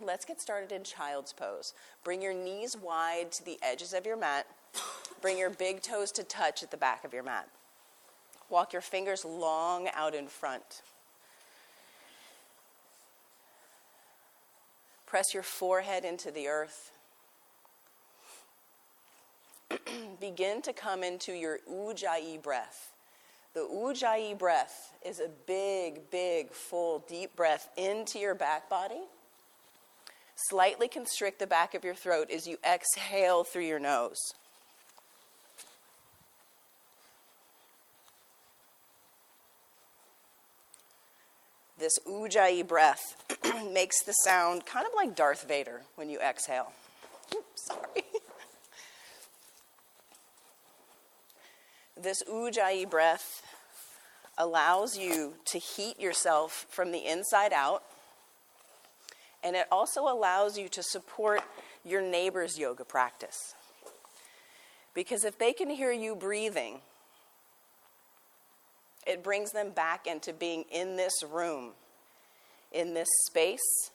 Let's get started in child's pose. Bring your knees wide to the edges of your mat. Bring your big toes to touch at the back of your mat. Walk your fingers long out in front. Press your forehead into the earth. Begin to come into your Ujjayi breath. The Ujjayi breath is a big, big, full, deep breath into your back body. Slightly constrict the back of your throat as you exhale through your nose. This Ujjayi breath makes the sound kind of like Darth Vader when you exhale. Oops, sorry. This Ujjayi breath allows you to heat yourself from the inside out, and it also allows you to support your neighbor's yoga practice. Because if they can hear you breathing, it brings them back into being in this room, in this space,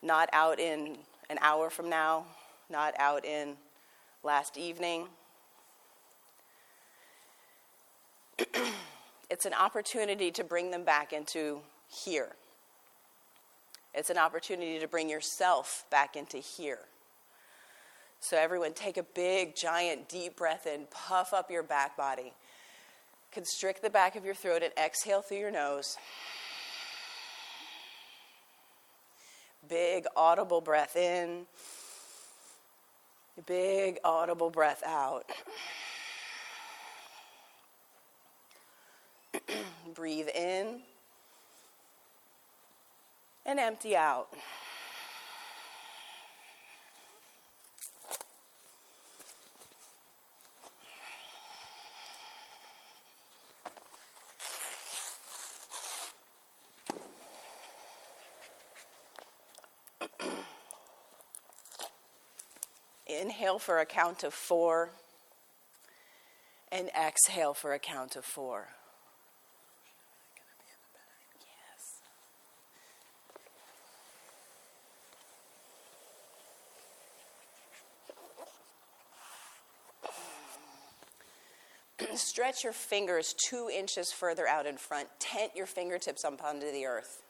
not out in an hour from now, not out in last evening. It's an opportunity to bring them back into here. It's an opportunity to bring yourself back into here. So everyone take a big, giant, deep breath in, puff up your back body. Constrict the back of your throat and exhale through your nose. Big, audible breath in. Big, audible breath out. Breathe in and empty out. Inhale for a count of 4 and exhale for a count of 4. Stretch your fingers 2 inches further out in front. Tent your fingertips up onto the earth.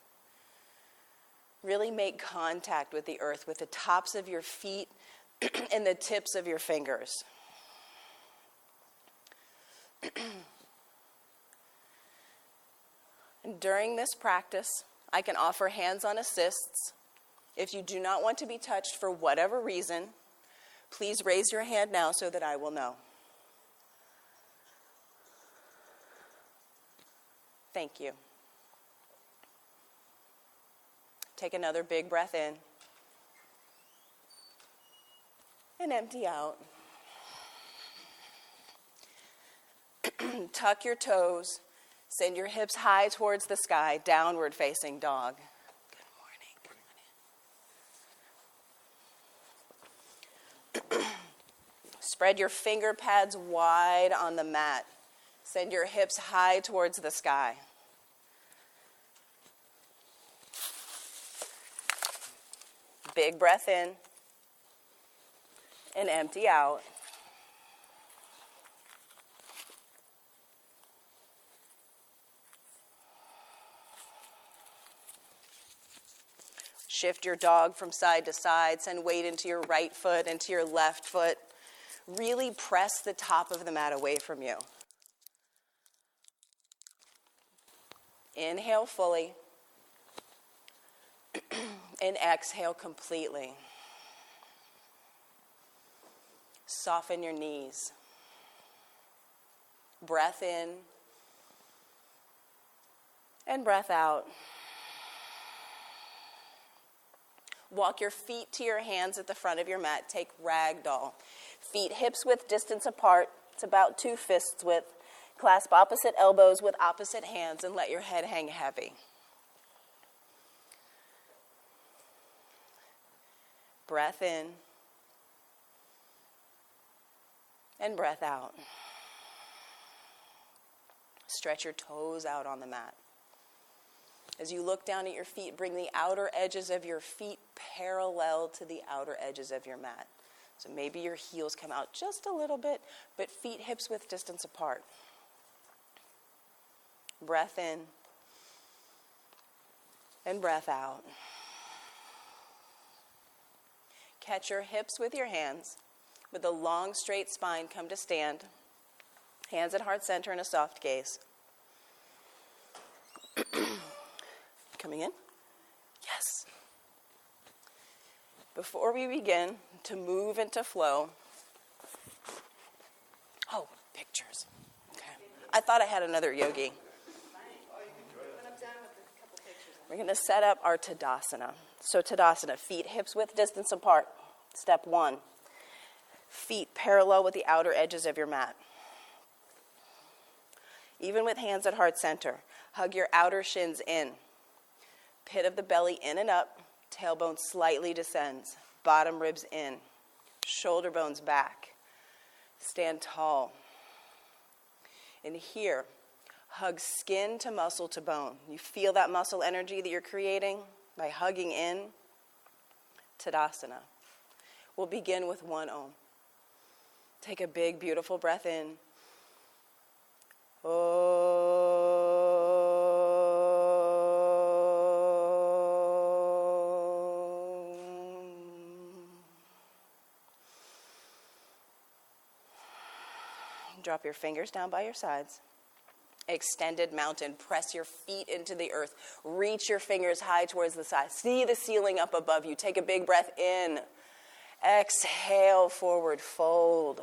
Really make contact with the earth with the tops of your feet and the tips of your fingers. And during this practice, I can offer hands-on assists. If you do not want to be touched for whatever reason, please raise your hand now so that I will know. Thank you. Take another big breath in and empty out. Tuck your toes. Send your hips high towards the sky, downward facing dog. Good morning. Spread your finger pads wide on the mat. Send your hips high towards the sky. Big breath in and empty out. Shift your dog from side to side. Send weight into your right foot, into your left foot. Really press the top of the mat away from you. Inhale fully. And exhale completely. Soften your knees. Breath in and breath out. Walk your feet to your hands at the front of your mat. Take ragdoll. Feet hips width distance apart. It's about 2 fists width. Clasp opposite elbows with opposite hands and let your head hang heavy. Breath in and breath out. Stretch your toes out on the mat. As you look down at your feet, bring the outer edges of your feet parallel to the outer edges of your mat. So maybe your heels come out just a little bit, but feet hips width distance apart. Breath in and breath out. Catch your hips with your hands. With a long, straight spine, come to stand. Hands at heart center in a soft gaze. Coming in? Yes. Before we begin to move into flow, oh, pictures. Okay. I thought I had another yogi. We're going to set up our Tadasana. So Tadasana, feet hips width distance apart. Step 1. Feet parallel with the outer edges of your mat. Even with hands at heart center, hug your outer shins in. Pit of the belly in and up, tailbone slightly descends, bottom ribs in, shoulder bones back. Stand tall. And here, hug skin to muscle to bone. You feel that muscle energy that you're creating by hugging in. Tadasana. We'll begin with 1 Om. Take a big, beautiful breath in. Drop your fingers down by your sides. Extended mountain. Press your feet into the earth. Reach your fingers high towards the side. See the ceiling up above you. Take a big breath in. Exhale, forward fold.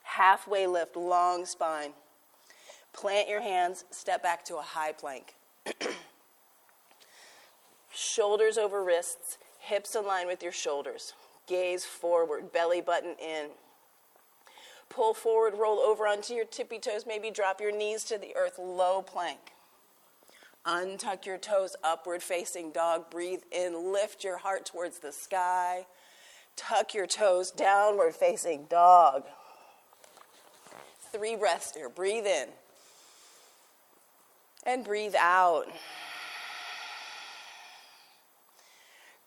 Halfway lift, long spine. Plant your hands, step back to a high plank. Shoulders over wrists, hips in line with your shoulders. Gaze forward, belly button in. Pull forward, roll over onto your tippy toes, maybe drop your knees to the earth, low plank. Untuck your toes, upward facing dog, breathe in, lift your heart towards the sky. Tuck your toes, downward facing dog. 3 breaths here, breathe in. And breathe out.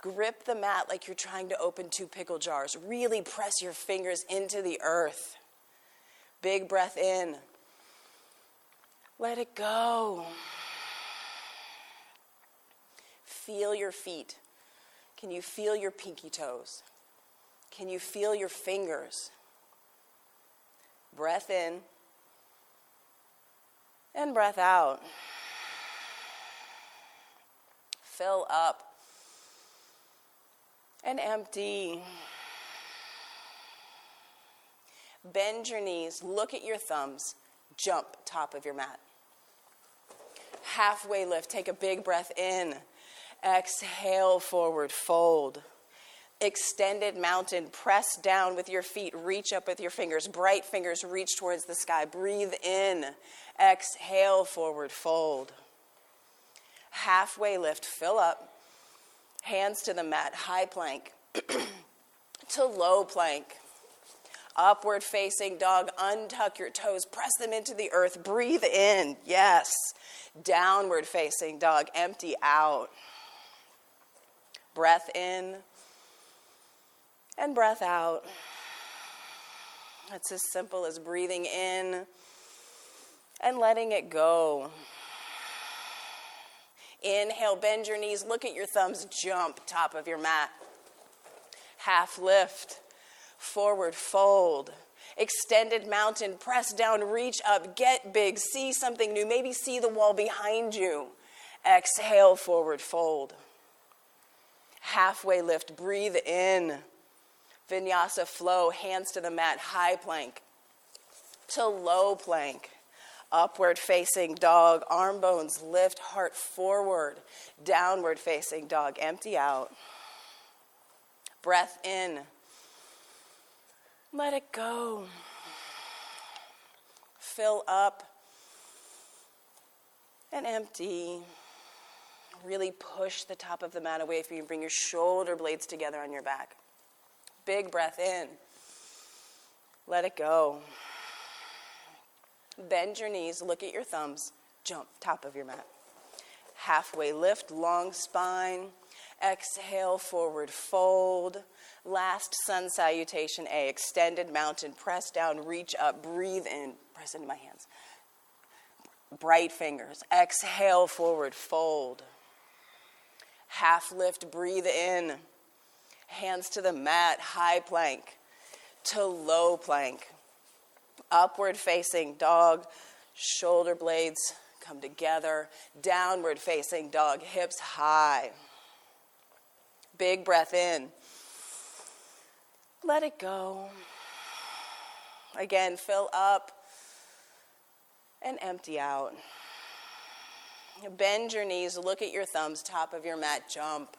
Grip the mat like you're trying to open 2 pickle jars. Really press your fingers into the earth. Big breath in. Let it go. Feel your feet. Can you feel your pinky toes? Can you feel your fingers? Breath in. And breath out. Fill up. And empty. Bend your knees, look at your thumbs, jump top of your mat. Halfway lift, take a big breath in. Exhale, forward fold. Extended mountain, press down with your feet, reach up with your fingers, bright fingers reach towards the sky. Breathe in, exhale, forward fold. Halfway lift, fill up. Hands to the mat, high plank to low plank. Upward facing dog, untuck your toes, press them into the earth, breathe in, yes. Downward facing dog, empty out. Breath in and breath out. It's as simple as breathing in and letting it go. Inhale, bend your knees, look at your thumbs, jump top of your mat. Half lift. Forward fold. Extended mountain, press down, reach up, get big, see something new, maybe see the wall behind you. Exhale, forward fold. Halfway lift, breathe in. Vinyasa flow, hands to the mat, high plank to low plank. Upward facing dog, arm bones lift, heart forward. Downward facing dog, empty out. Breath in. Let it go. Fill up and empty. Really push the top of the mat away from you. Bring your shoulder blades together on your back. Big breath in. Let it go. Bend your knees, look at your thumbs, jump top of your mat. Halfway lift, long spine. Exhale, forward fold. Last sun salutation A, extended mountain, press down, reach up, breathe in, press into my hands. Bright fingers. Exhale, forward fold. Half lift, breathe in. Hands to the mat, high plank to low plank. Upward facing dog, shoulder blades come together. Downward facing dog, hips high. Big breath in. Let it go. Again, fill up and empty out. Bend your knees, look at your thumbs, top of your mat, jump.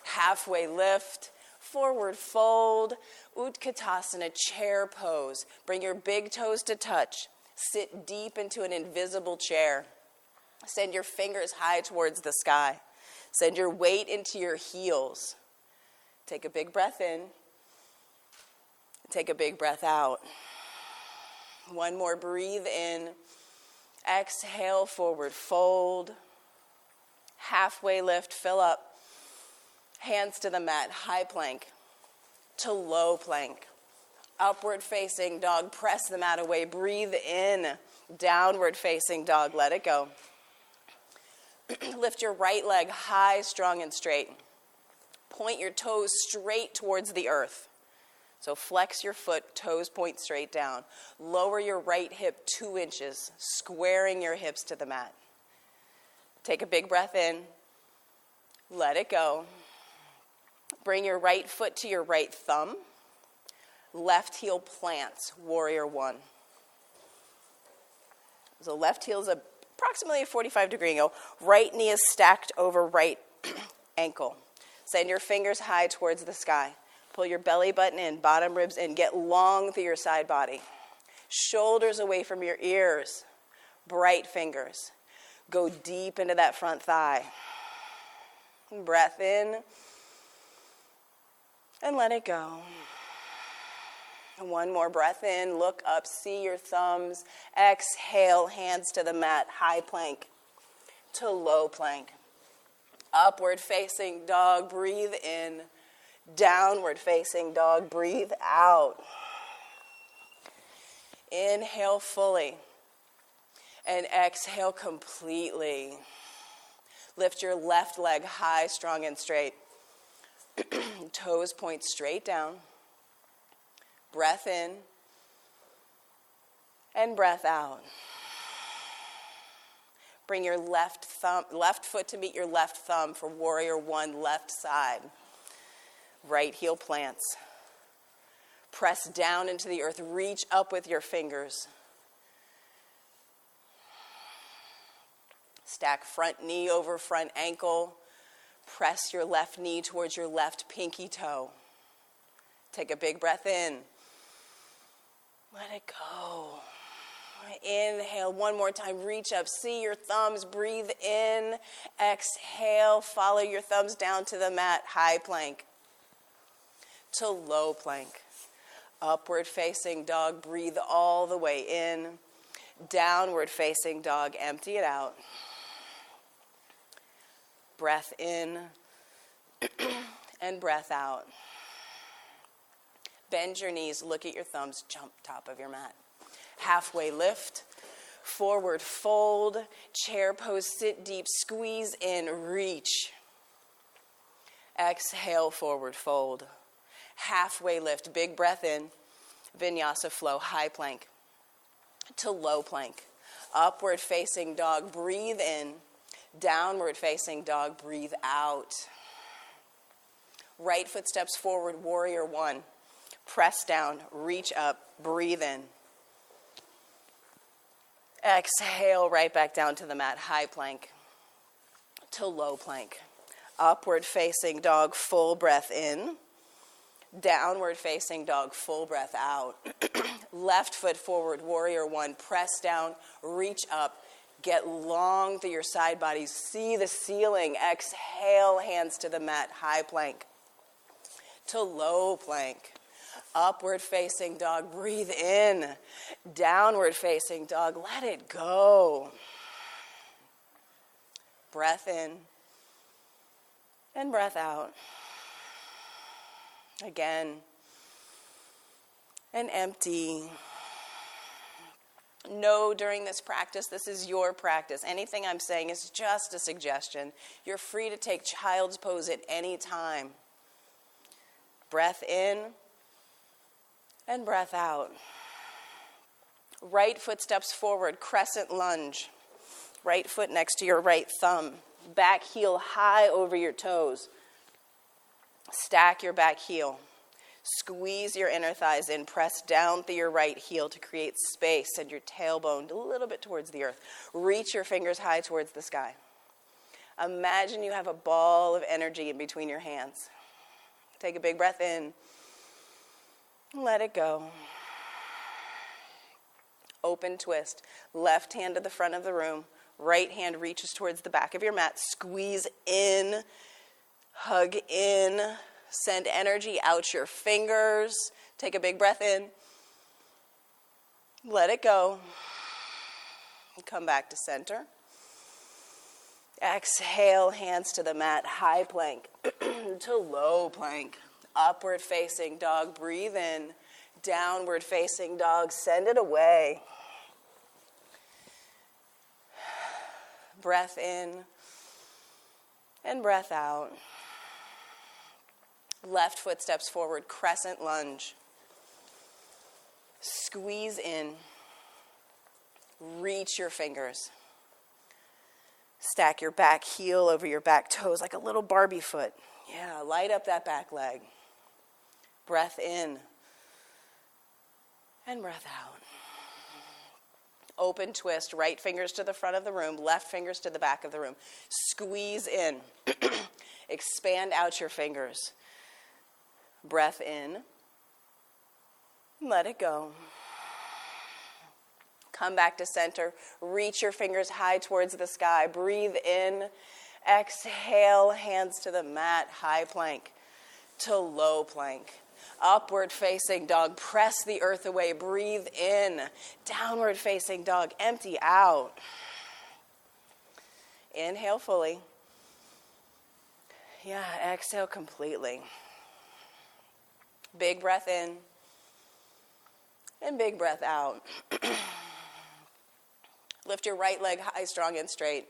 Halfway lift, forward fold, Utkatasana, chair pose. Bring your big toes to touch. Sit deep into an invisible chair. Send your fingers high towards the sky. Send your weight into your heels. Take a big breath in. Take a big breath out. One more, breathe in. Exhale, forward fold. Halfway lift, fill up. Hands to the mat, high plank to low plank. Upward facing dog, press the mat away. Breathe in. Downward facing dog, let it go. Lift your right leg high, strong, and straight. Point your toes straight towards the earth. So flex your foot, toes point straight down. Lower your right hip 2 inches, squaring your hips to the mat. Take a big breath in. Let it go. Bring your right foot to your right thumb. Left heel plants, warrior one. So left heel is approximately a 45-degree angle. Right knee is stacked over right ankle. Send your fingers high towards the sky. Pull your belly button in, bottom ribs in. Get long through your side body. Shoulders away from your ears. Bright fingers. Go deep into that front thigh. Breath in. And let it go. And one more breath in. Look up. See your thumbs. Exhale. Hands to the mat. High plank to low plank. Upward facing dog. Breathe in. Downward facing dog. Breathe out. Inhale fully. And exhale completely. Lift your left leg high, strong, and straight. Toes point straight down. Breath in. And breath out. Bring your left foot to meet your left thumb for warrior one, left side. Right heel plants. Press down into the earth. Reach up with your fingers. Stack front knee over front ankle. Press your left knee towards your left pinky toe. Take a big breath in. Let it go. Inhale one more time. Reach up. See your thumbs. Breathe in. Exhale. Follow your thumbs down to the mat. High plank to low plank. Upward facing dog. Breathe all the way in. Downward facing dog. Empty it out. Breath in and breath out. Bend your knees, look at your thumbs, jump top of your mat. Halfway lift, forward fold, chair pose, sit deep, squeeze in, reach. Exhale, forward fold. Halfway lift, big breath in, Vinyasa flow, high plank to low plank. Upward facing dog, breathe in. Downward facing dog, breathe out. Right foot steps forward, warrior one. Press down, reach up, breathe in. Exhale, right back down to the mat, high plank to low plank. Upward facing dog, full breath in. Downward facing dog, full breath out. Left foot forward, warrior one. Press down, reach up. Get long through your side body. See the ceiling. Exhale, hands to the mat. High plank to low plank. Upward facing dog. Breathe in. Downward facing dog. Let it go. Breath in and breath out. Again, and empty. Know during this practice, this is your practice. Anything I'm saying is just a suggestion. You're free to take child's pose at any time. Breath in and breath out. Right foot steps forward, crescent lunge. Right foot next to your right thumb. Back heel high over your toes. Stack your back heel. Squeeze your inner thighs in. Press down through your right heel to create space. Send your tailbone a little bit towards the earth. Reach your fingers high towards the sky. Imagine you have a ball of energy in between your hands. Take a big breath in. Let it go. Open twist. Left hand to the front of the room. Right hand reaches towards the back of your mat. Squeeze in. Hug in. Send energy out your fingers. Take a big breath in. Let it go. Come back to center. Exhale, hands to the mat. High plank to low plank. Upward facing dog. Breathe in. Downward facing dog. Send it away. Breath in and breath out. Left foot steps forward, crescent lunge. Squeeze in. Reach your fingers. Stack your back heel over your back toes like a little Barbie foot. Yeah, light up that back leg. Breath in and breath out. Open twist, right fingers to the front of the room, left fingers to the back of the room. Squeeze in. Expand out your fingers. Breath in. Let it go. Come back to center. Reach your fingers high towards the sky. Breathe in. Exhale, hands to the mat. High plank to low plank. Upward facing dog. Press the earth away. Breathe in. Downward facing dog. Empty out. Inhale fully. Yeah, exhale completely. Big breath in. And big breath out. Lift your right leg high, strong, and straight.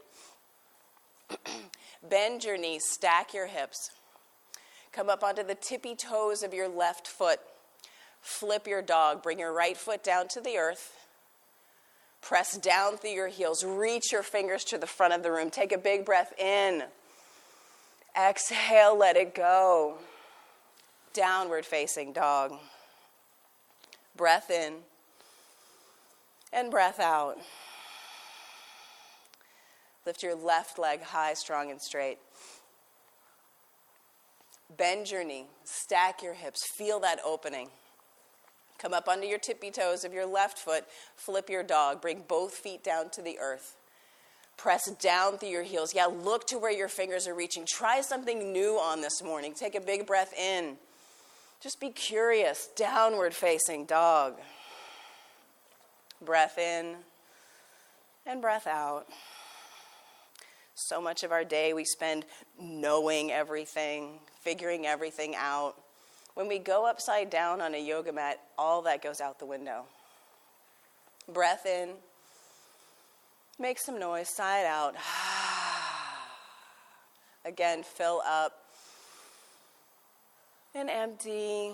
Bend your knees. Stack your hips. Come up onto the tippy toes of your left foot. Flip your dog. Bring your right foot down to the earth. Press down through your heels. Reach your fingers to the front of the room. Take a big breath in. Exhale, let it go. Downward facing dog. Breath in and breath out. Lift your left leg high, strong, and straight. Bend your knee. Stack your hips. Feel that opening. Come up onto your tippy toes of your left foot. Flip your dog. Bring both feet down to the earth. Press down through your heels. Yeah, look to where your fingers are reaching. Try something new on this morning. Take a big breath in. Just be curious. Downward facing dog. Breath in and breath out. So much of our day we spend knowing everything, figuring everything out. When we go upside down on a yoga mat, all that goes out the window. Breath in. Make some noise. Sigh it out. Again, fill up. And empty.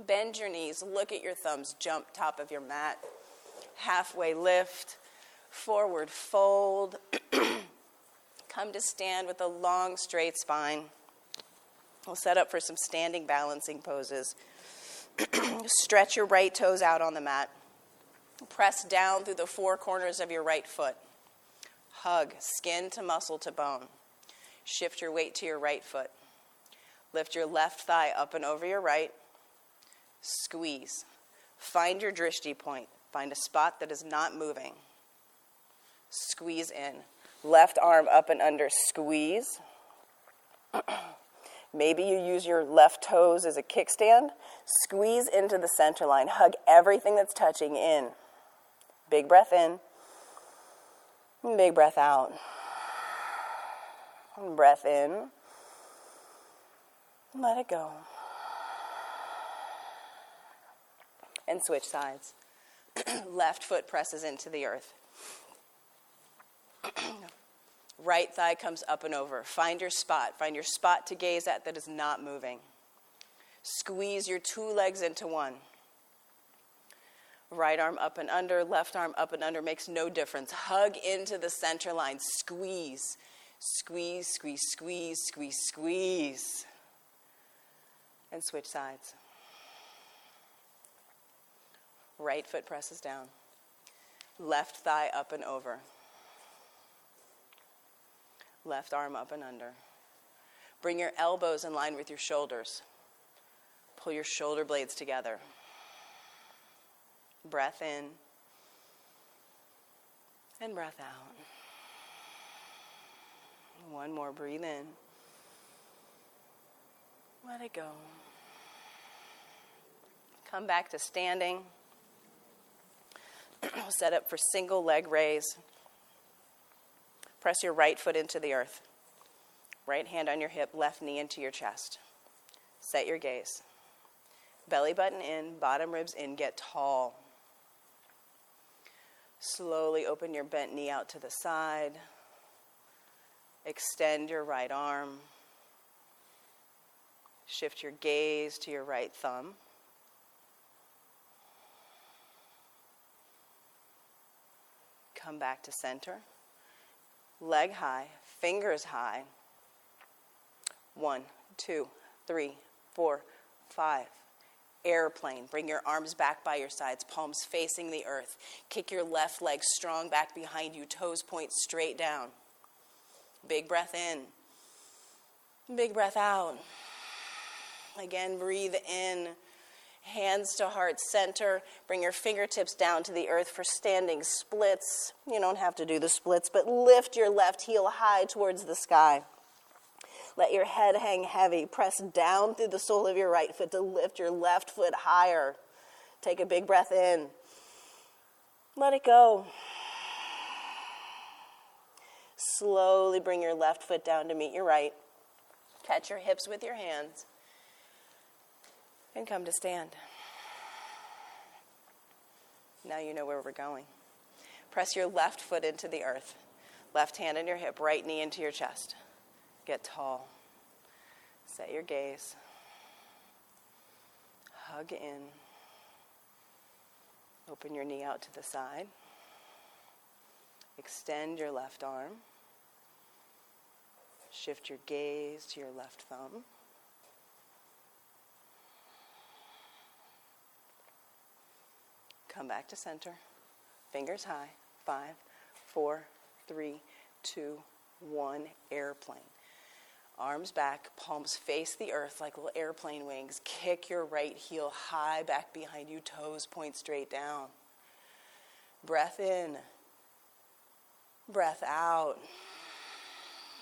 Bend your knees. Look at your thumbs. Jump top of your mat. Halfway lift. Forward fold. Come to stand with a long, straight spine. We'll set up for some standing balancing poses. Stretch your right toes out on the mat. Press down through the four corners of your right foot. Hug, skin to muscle to bone. Shift your weight to your right foot. Lift your left thigh up and over your right. Squeeze. Find your drishti point. Find a spot that is not moving. Squeeze in. Left arm up and under. Squeeze. Maybe you use your left toes as a kickstand. Squeeze into the center line. Hug everything that's touching in. Big breath in. Big breath out. And breath in. Let it go. And switch sides. Left foot presses into the earth. Right thigh comes up and over. Find your spot. Find your spot to gaze at that is not moving. Squeeze your two legs into one. Right arm up and under, left arm up and under makes no difference. Hug into the center line. Squeeze. Squeeze, squeeze, squeeze, squeeze, squeeze. And switch sides. Right foot presses down. Left thigh up and over. Left arm up and under. Bring your elbows in line with your shoulders. Pull your shoulder blades together. Breath in. And breath out. One more, breathe in. Let it go. Come back to standing. Set up for single leg raise. Press your right foot into the earth. Right hand on your hip, left knee into your chest. Set your gaze. Belly button in, bottom ribs in, get tall. Slowly open your bent knee out to the side. Extend your right arm. Shift your gaze to your right thumb. Come back to center. Leg high, fingers high. 1, 2, 3, 4, 5. Airplane. Bring your arms back by your sides, palms facing the earth. Kick your left leg strong back behind you, toes point straight down. Big breath in. Big breath out. Again, breathe in. Hands to heart center. Bring your fingertips down to the earth for standing splits. You don't have to do the splits, but lift your left heel high towards the sky. Let your head hang heavy. Press down through the sole of your right foot to lift your left foot higher. Take a big breath in. Let it go. Slowly bring your left foot down to meet your right. Catch your hips with your hands. And come to stand. Now you know where we're going. Press your left foot into the earth. Left hand on your hip, right knee into your chest. Get tall. Set your gaze. Hug in. Open your knee out to the side. Extend your left arm. Shift your gaze to your left thumb. Come back to center. Fingers high. 5, 4, 3, 2, 1. Airplane. Arms back, palms face the earth like little airplane wings. Kick your right heel high back behind you, toes point straight down. Breath in. Breath out.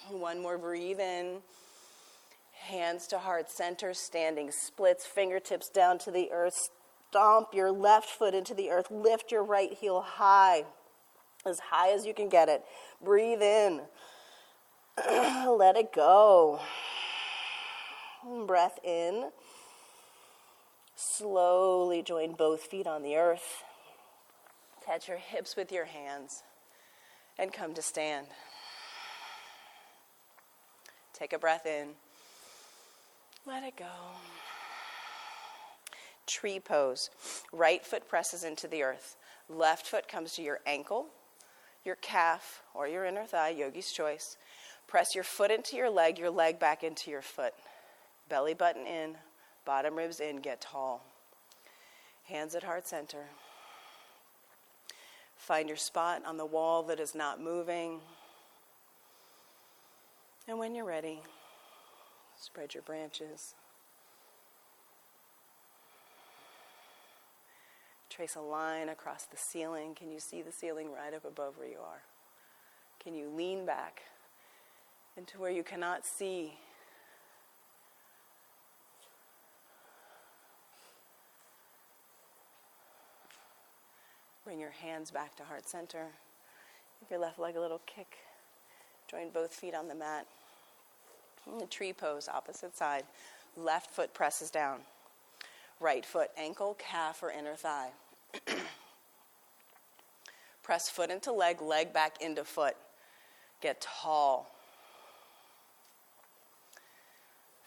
One more, breathe in. Hands to heart center, standing splits, fingertips down to the earth. Stomp your left foot into the earth. Lift your right heel high as you can get it. Breathe in. Let it go. Breath in. Slowly join both feet on the earth. Catch your hips with your hands and come to stand. Take a breath in. Let it go. Tree pose. Right foot presses into the earth. Left foot comes to your ankle, your calf, or your inner thigh, yogi's choice. Press your foot into your leg back into your foot. Belly button in, bottom ribs in, get tall. Hands at heart center. Find your spot on the wall that is not moving. And when you're ready, spread your branches. Trace a line across the ceiling. Can you see the ceiling right up above where you are? Can you lean back into where you cannot see? Bring your hands back to heart center Give your left leg a little kick. Join both feet on the mat. In the tree pose, opposite side. Left foot presses down. Right foot, ankle, calf, or inner thigh. Press foot into leg, leg back into foot. Get tall.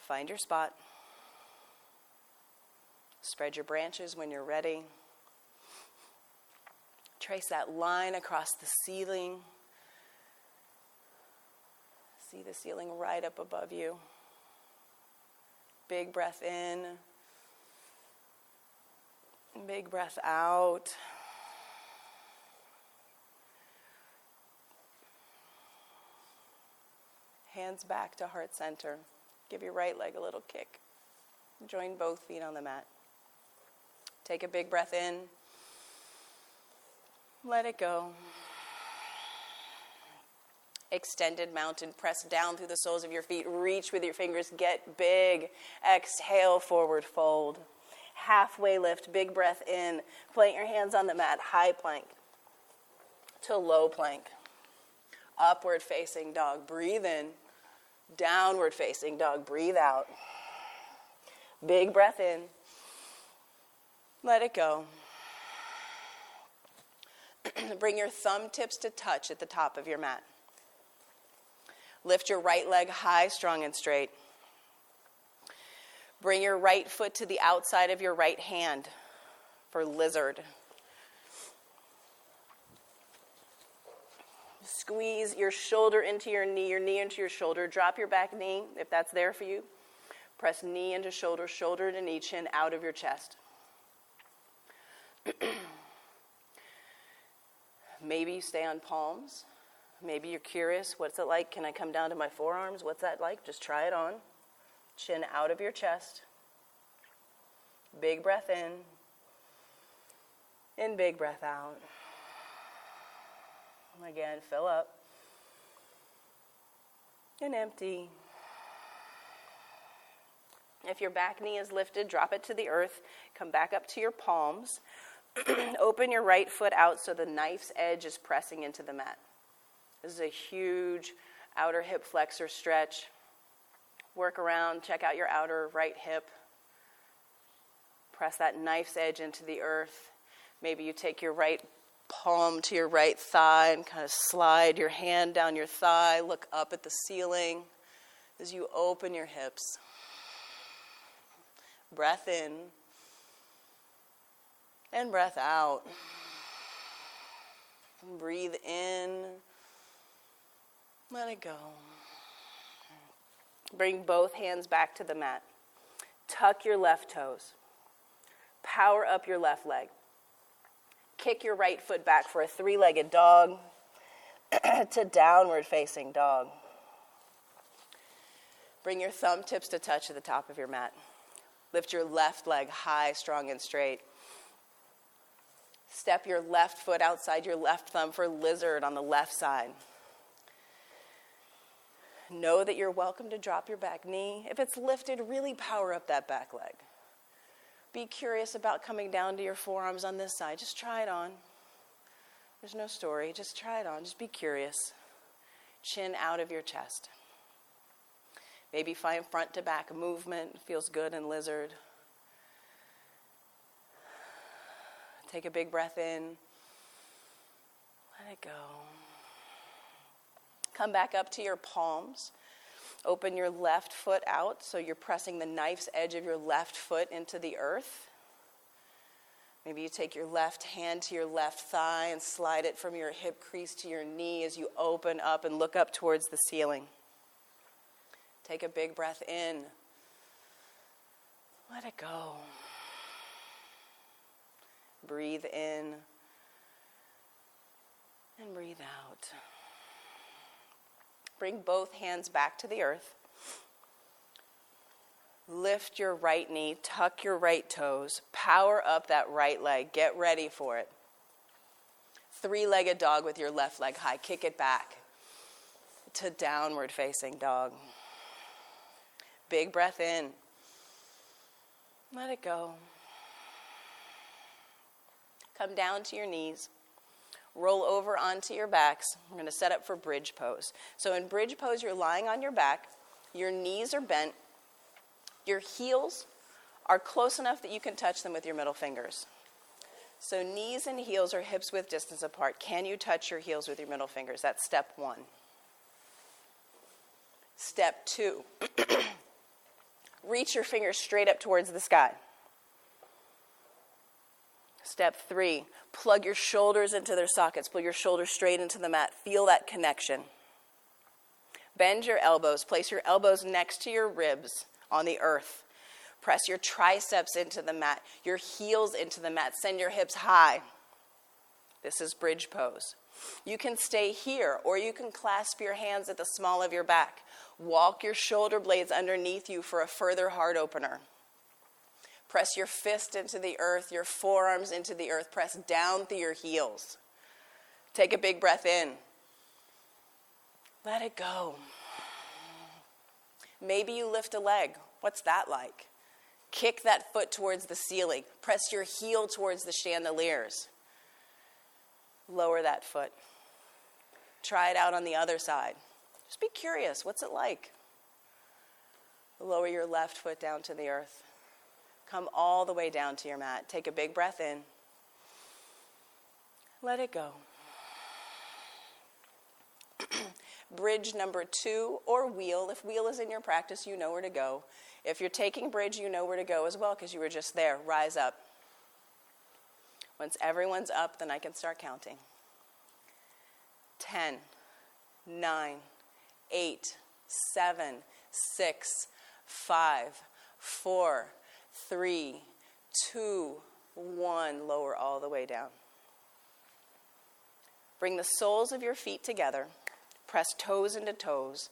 Find your spot. Spread your branches when you're ready. Trace that line across the ceiling. See the ceiling right up above you. Big breath in. Big breath out. Hands back to heart center. Give your right leg a little kick. Join both feet on the mat. Take a big breath in. Let it go. Extended mountain. Press down through the soles of your feet. Reach with your fingers. Get big. Exhale, forward fold. Halfway lift. Big breath in. Plant your hands on the mat. High plank to low plank. Upward facing dog. Breathe in. Downward facing dog. Breathe out. Big breath in. Let it go. Bring your thumb tips to touch at the top of your mat. Lift your right leg high, strong and straight. Bring your right foot to the outside of your right hand for lizard. Squeeze your shoulder into your knee into your shoulder. Drop your back knee if that's there for you. Press knee into shoulder, shoulder to knee, chin out of your chest. Maybe you stay on palms. Maybe you're curious, what's it like? Can I come down to my forearms? What's that like? Just try it on. Chin out of your chest. Big breath in. And big breath out. Again, fill up. And empty. If your back knee is lifted, drop it to the earth. Come back up to your palms. Open your right foot out so the knife's edge is pressing into the mat. This is a huge outer hip flexor stretch. Work around, check out your outer right hip. Press that knife's edge into the earth. Maybe you take your right palm to your right thigh and kind of slide your hand down your thigh. Look up at the ceiling as you open your hips. Breath in. And breath out. And breathe in. Let it go. Bring both hands back to the mat. Tuck your left toes. Power up your left leg. Kick your right foot back for a three-legged dog to downward facing dog. Bring your thumb tips to touch at the top of your mat. Lift your left leg high, strong, and straight. Step your left foot outside your left thumb for lizard on the left side. Know that you're welcome to drop your back knee. If it's lifted, really power up that back leg. Be curious about coming down to your forearms on this side. Just try it on. There's no story. Just try it on. Just be curious. Chin out of your chest. Maybe find front to back movement. Feels good in lizard. Take a big breath in. Let it go. Come back up to your palms. Open your left foot out so you're pressing the knife's edge of your left foot into the earth. Maybe you take your left hand to your left thigh and slide it from your hip crease to your knee as you open up and look up towards the ceiling. Take a big breath in. Let it go. Breathe in and breathe out. Bring both hands back to the earth. Lift your right knee, tuck your right toes, power up that right leg. Get ready for it. Three-legged dog with your left leg high. Kick it back to downward facing dog. Big breath in. Let it go. Come down to your knees. roll over onto your backs. We're going to set up for bridge pose. So in bridge pose, you're lying on your back. Your knees are bent. Your heels are close enough that you can touch them with your middle fingers. So knees and heels are hips width distance apart. Can you touch your heels with your middle fingers? That's step one. Step two, reach your fingers straight up towards the sky. Step three, plug your shoulders into their sockets. Pull your shoulders straight into the mat. Feel that connection. Bend your elbows. Place your elbows next to your ribs on the earth. Press your triceps into the mat, your heels into the mat. Send your hips high. This is bridge pose. You can stay here, or you can clasp your hands at the small of your back. Walk your shoulder blades underneath you for a further heart opener. Press your fist into the earth, your forearms into the earth. Press down through your heels. Take a big breath in. Let it go. Maybe you lift a leg. What's that like? Kick that foot towards the ceiling. Press your heel towards the chandeliers. Lower that foot. Try it out on the other side. Just be curious. What's it like? Lower your left foot down to the earth. Come all the way down to your mat. Take a big breath in. Let it go. Bridge number 2 or wheel. If wheel is in your practice, you know where to go. If you're taking bridge, you know where to go as well because you were just there. Rise up. Once everyone's up, then I can start counting. 10, 9, 8, 7, 6, 5, 4, 3, 2, 1. Lower all the way down. Bring the soles of your feet together. Press toes into toes.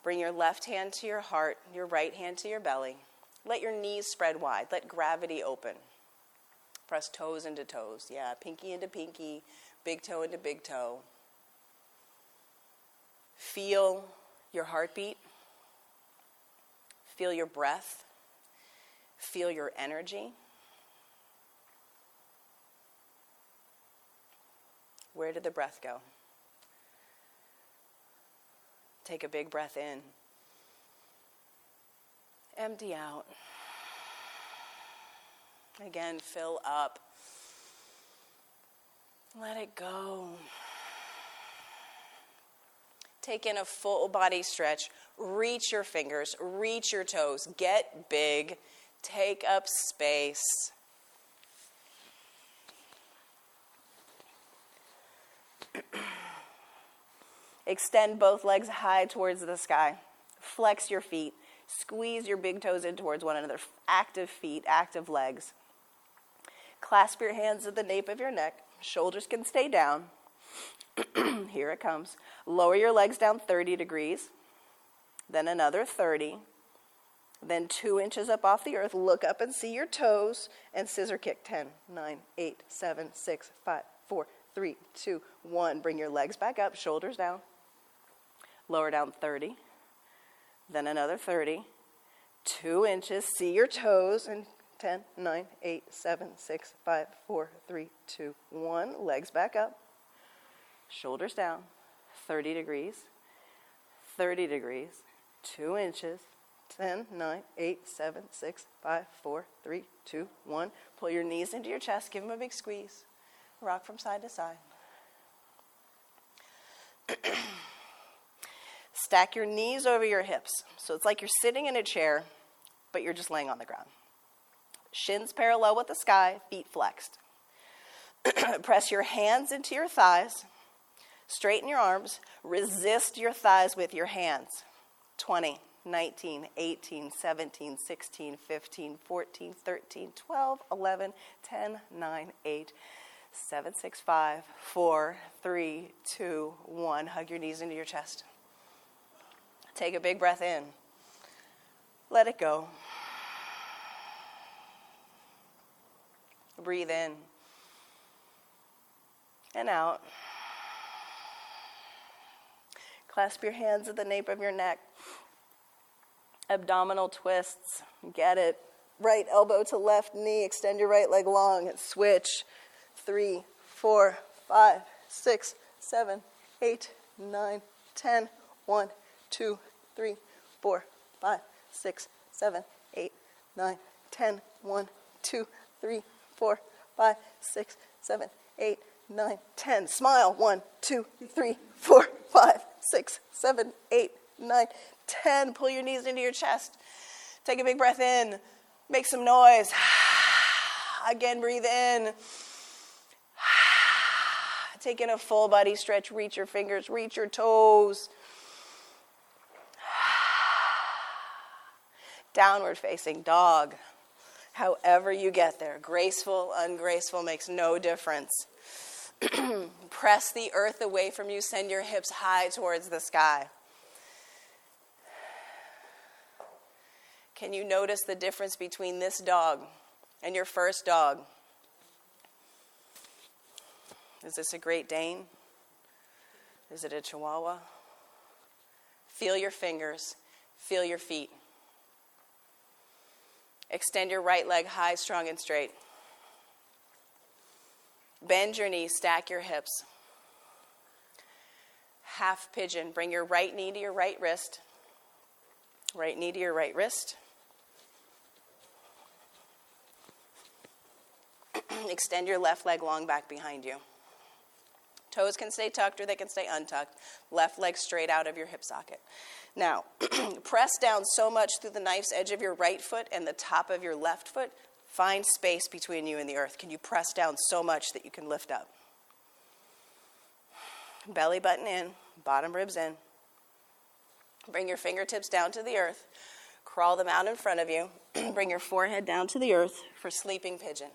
Bring your left hand to your heart, your right hand to your belly. Let your knees spread wide. Let gravity open. Press toes into toes. Yeah, pinky into pinky, big toe into big toe. Feel your heartbeat. Feel your breath. Feel your energy. Where did the breath go? Take a big breath in. Empty out. Again, fill up. Let it go. Take in a full body stretch. Reach your fingers. Reach your toes. Get big. Take up space. Extend both legs high towards the sky. Flex your feet. Squeeze your big toes in towards one another. Active feet, active legs. Clasp your hands at the nape of your neck. Shoulders can stay down. Here it comes. Lower your legs down 30 degrees. Then another 30. Then 2 inches up off the earth. Look up and see your toes. And scissor kick. 10, 9, 8, 7, 6, 5, 4, 3, 2, 1. Bring your legs back up. Shoulders down. Lower down 30. Then another 30. 2 inches. See your toes. And 10, 9, 8, 7, 6, 5, 4, 3, 2, 1. Legs back up. Shoulders down. 30 degrees. 30 degrees. 2 inches. 10, 9, 8, 7, 6, 5, 4, 3, 2, 1. Pull your knees into your chest. Give them a big squeeze. Rock from side to side. Stack your knees over your hips. So it's like you're sitting in a chair, but you're just laying on the ground. Shins parallel with the sky, feet flexed. Press your hands into your thighs. Straighten your arms. Resist your thighs with your hands. 20, 19, 18, 17, 16, 15, 14, 13, 12, 11, 10, 9, 8, 7, 6, 5, 4, 3, 2, 1. Hug your knees into your chest. Take a big breath in. Let it go. Breathe in and out. Clasp your hands at the nape of your neck. Abdominal twists. Get it. Right elbow to left knee. Extend your right leg long and switch. 3, 4, 5, 6, 7, 8, 9, 10. 1, 2, 3, 4, 5, 6, 7, 8, 9, 10. 1, 2, 3, 4, 5, 6, 7, 8, 9, 10. Smile. 1, 2, 3, 4, 5, 6, 7, 8, 9, 10. Pull your knees into your chest. Take a big breath in. Make some noise. Again, breathe in. Take in a full body stretch. Reach your fingers. Reach your toes. Downward facing dog. However you get there. Graceful, ungraceful makes no difference. Press the earth away from you. Send your hips high towards the sky. Can you notice the difference between this dog and your first dog? Is this a Great Dane? Is it a Chihuahua? Feel your fingers. Feel your feet. Extend your right leg high, strong, and straight. Bend your knees, stack your hips. Half pigeon. Bring your right knee to your right wrist. Right knee to your right wrist. Extend your left leg long back behind you. Toes can stay tucked or they can stay untucked. Left leg straight out of your hip socket. Now, press down so much through the knife's edge of your right foot and the top of your left foot. Find space between you and the earth. Can you press down so much that you can lift up? Belly button in, bottom ribs in. Bring your fingertips down to the earth. Crawl them out in front of you. Bring your forehead down to the earth for sleeping pigeon.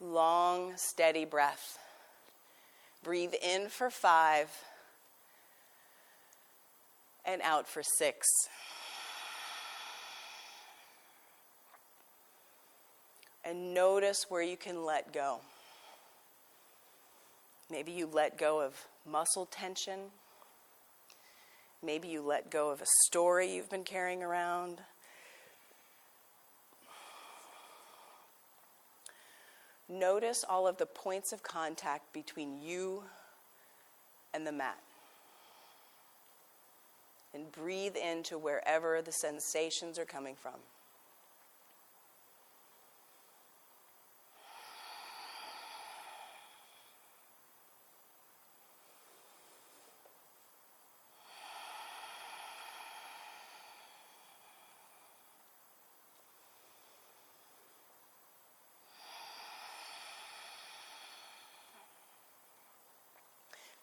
Long, steady breath. Breathe in for 5 and out for 6. And notice where you can let go. Maybe you let go of muscle tension. Maybe you let go of a story you've been carrying around. Notice all of the points of contact between you and the mat. And breathe into wherever the sensations are coming from.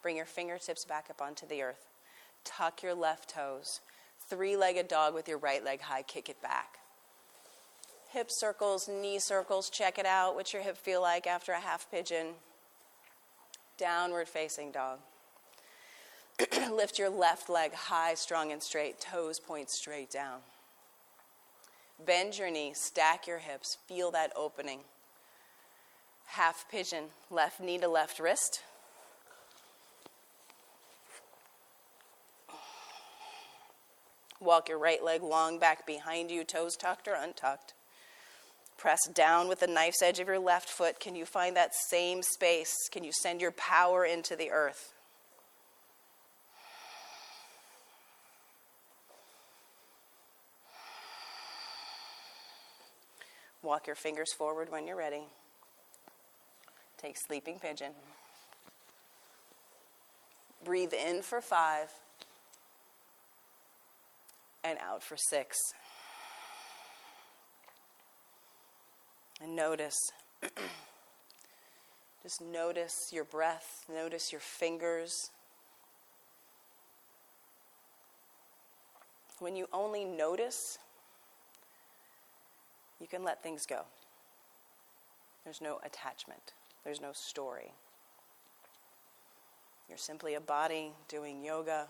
Bring your fingertips back up onto the earth. Tuck your left toes. 3-legged dog with your right leg high. Kick it back. Hip circles, knee circles. Check it out. What's your hip feel like after a half pigeon? Downward facing dog. Lift your left leg high, strong, and straight. Toes point straight down. Bend your knee. Stack your hips. Feel that opening. Half pigeon. Left knee to left wrist. Walk your right leg long back behind you, toes tucked or untucked. Press down with the knife's edge of your left foot. Can you find that same space? Can you send your power into the earth? Walk your fingers forward when you're ready. Take sleeping pigeon. Breathe in for 5. And out for 6. And notice, just notice your breath, notice your fingers. When you only notice, you can let things go. There's no attachment. There's no story. You're simply a body doing yoga,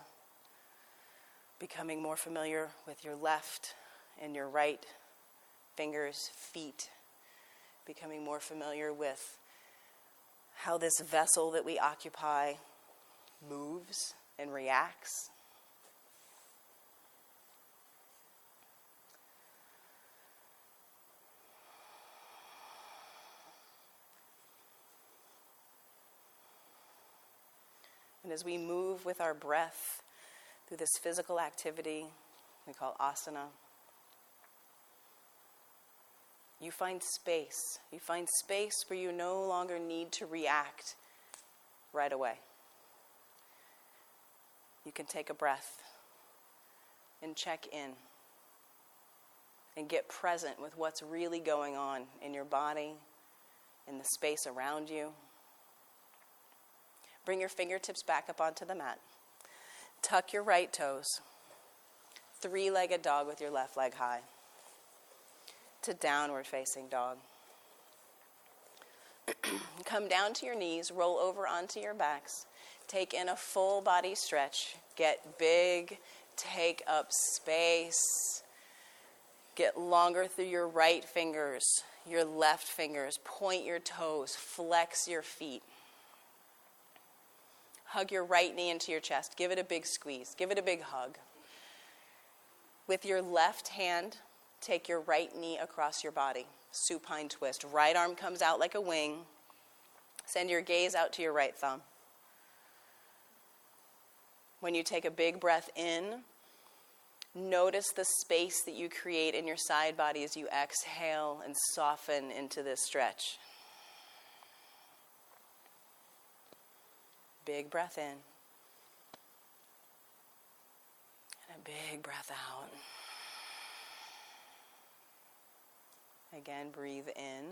becoming more familiar with your left and your right fingers, feet, becoming more familiar with how this vessel that we occupy moves and reacts. And as we move with our breath through this physical activity we call asana, you find space. You find space where you no longer need to react right away. You can take a breath and check in and get present with what's really going on in your body, in the space around you. Bring your fingertips back up onto the mat. Tuck your right toes. Three-legged dog with your left leg high. To downward facing dog. Come down to your knees, roll over onto your backs. Take in a full body stretch. Get big, take up space. Get longer through your right fingers, your left fingers. Point your toes, flex your feet. Hug your right knee into your chest. Give it a big squeeze. Give it a big hug. With your left hand, take your right knee across your body. Supine twist. Right arm comes out like a wing. Send your gaze out to your right thumb. When you take a big breath in, notice the space that you create in your side body as you exhale and soften into this stretch. Big breath in. And a big breath out. Again, breathe in.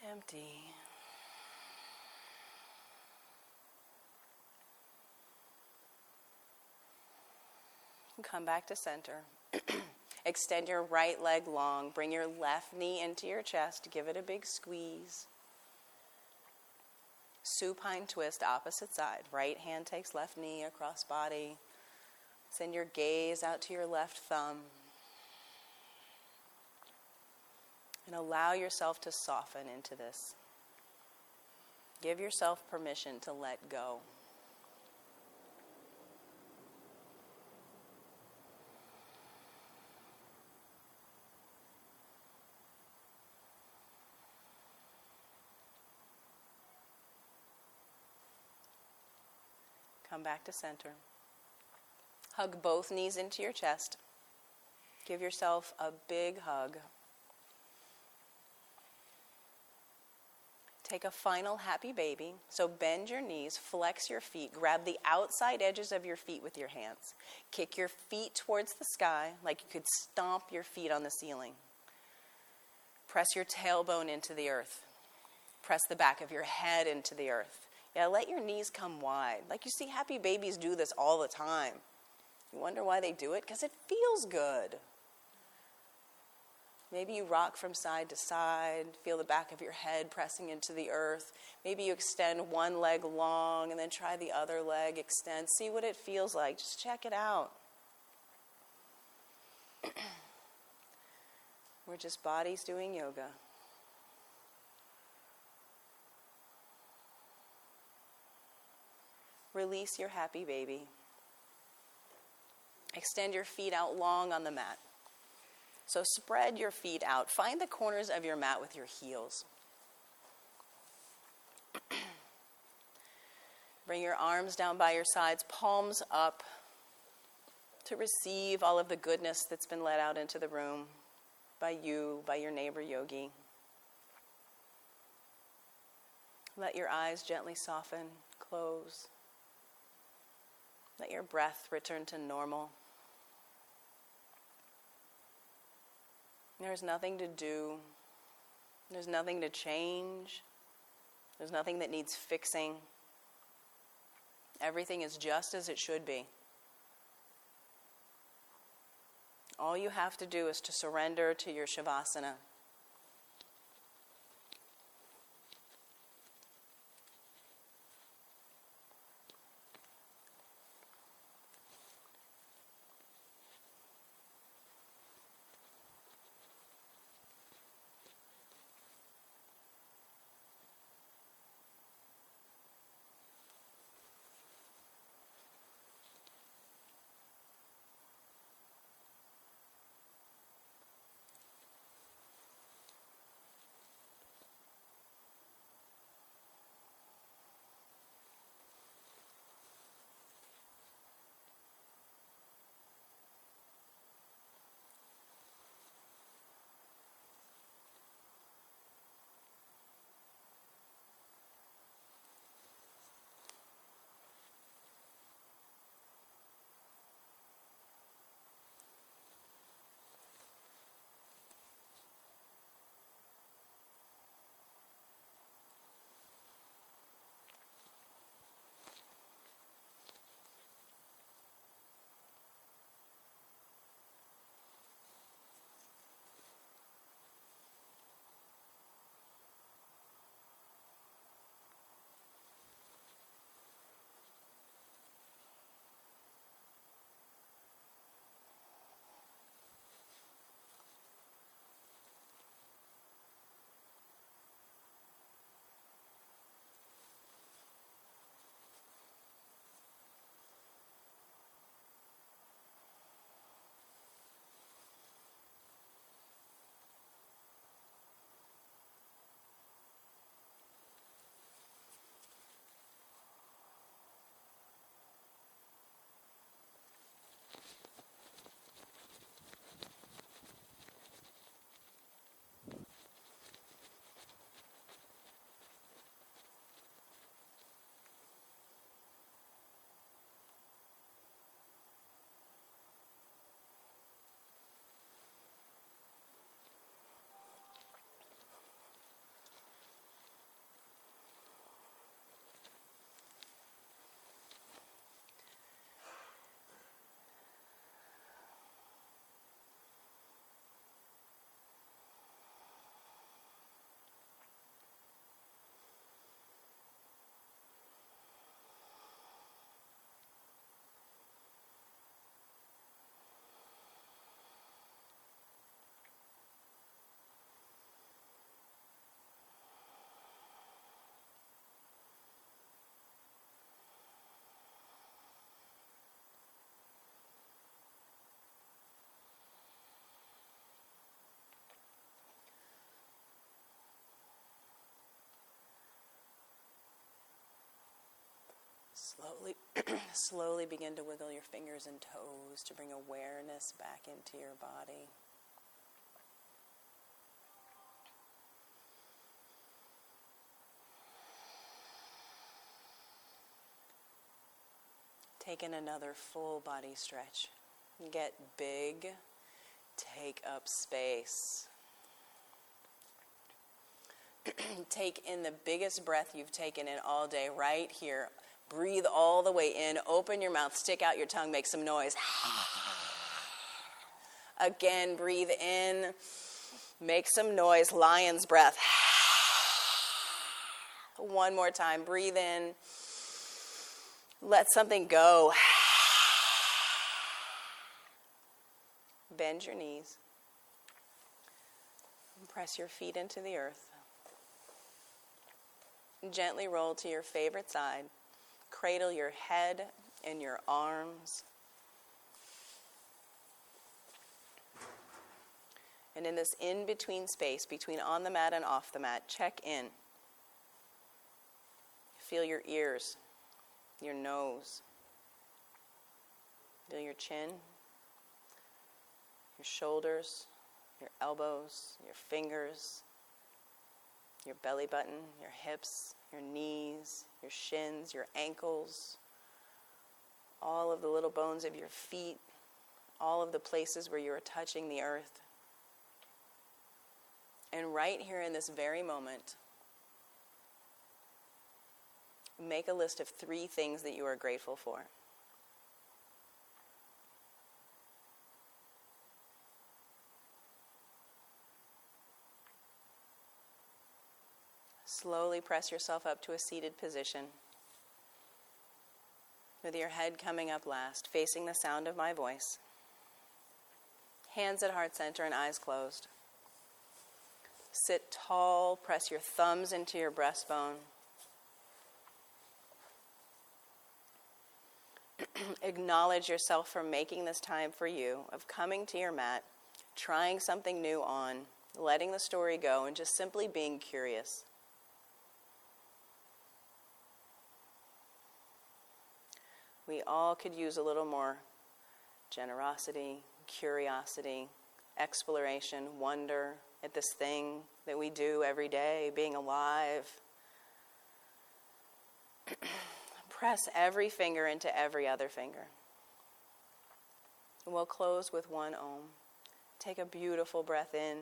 And empty. Come back to center. Extend your right leg long. Bring your left knee into your chest. Give it a big squeeze. Supine twist, opposite side. Right hand takes left knee across body. Send your gaze out to your left thumb. And allow yourself to soften into this. Give yourself permission to let go. Come back to center. Hug both knees into your chest. Give yourself a big hug. Take a final happy baby. So bend your knees, flex your feet, grab the outside edges of your feet with your hands. Kick your feet towards the sky like you could stomp your feet on the ceiling. Press your tailbone into the earth. Press the back of your head into the earth. Yeah, let your knees come wide. Like you see happy babies do this all the time. You wonder why they do it? Because it feels good. Maybe you rock from side to side, feel the back of your head pressing into the earth. Maybe you extend one leg long and then try the other leg, extend. See what it feels like. Just check it out. We're just bodies doing yoga. Release your happy baby. Extend your feet out long on the mat. So spread your feet out. Find the corners of your mat with your heels. Bring your arms down by your sides, palms up to receive all of the goodness that's been let out into the room by you, by your neighbor yogi. Let your eyes gently soften, close. Let your breath return to normal. There's nothing to do. There's nothing to change. There's nothing that needs fixing. Everything is just as it should be. All you have to do is to surrender to your Shavasana. Slowly begin to wiggle your fingers and toes to bring awareness back into your body. Take in another full body stretch. Get big. Take up space. Take in the biggest breath you've taken in all day right here. Breathe all the way in. Open your mouth. Stick out your tongue. Make some noise. Again, breathe in. Make some noise. Lion's breath. One more time. Breathe in. Let something go. Bend your knees. Press your feet into the earth. Gently roll to your favorite side. Cradle your head in your arms. And in this in-between space, between on the mat and off the mat, check in. Feel your ears, your nose. Feel your chin, your shoulders, your elbows, your fingers, your belly button, your hips, your knees, your shins, your ankles, all of the little bones of your feet, all of the places where you are touching the earth. And right here in this very moment, make a list of 3 things that you are grateful for. Slowly press yourself up to a seated position, with your head coming up last, facing the sound of my voice. Hands at heart center and eyes closed. Sit tall, press your thumbs into your breastbone. Acknowledge yourself for making this time for you, of coming to your mat, trying something new on, letting the story go, and just simply being curious. We all could use a little more generosity, curiosity, exploration, wonder at this thing that we do every day, being alive. Press every finger into every other finger. And we'll close with one Om. Take a beautiful breath in.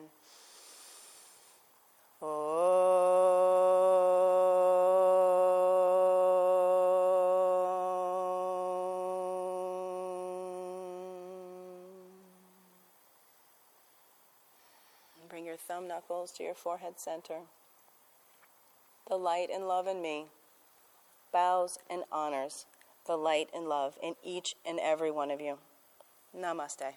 Bring your thumb knuckles to your forehead center. The light and love in me bows and honors the light and love in each and every one of you. Namaste.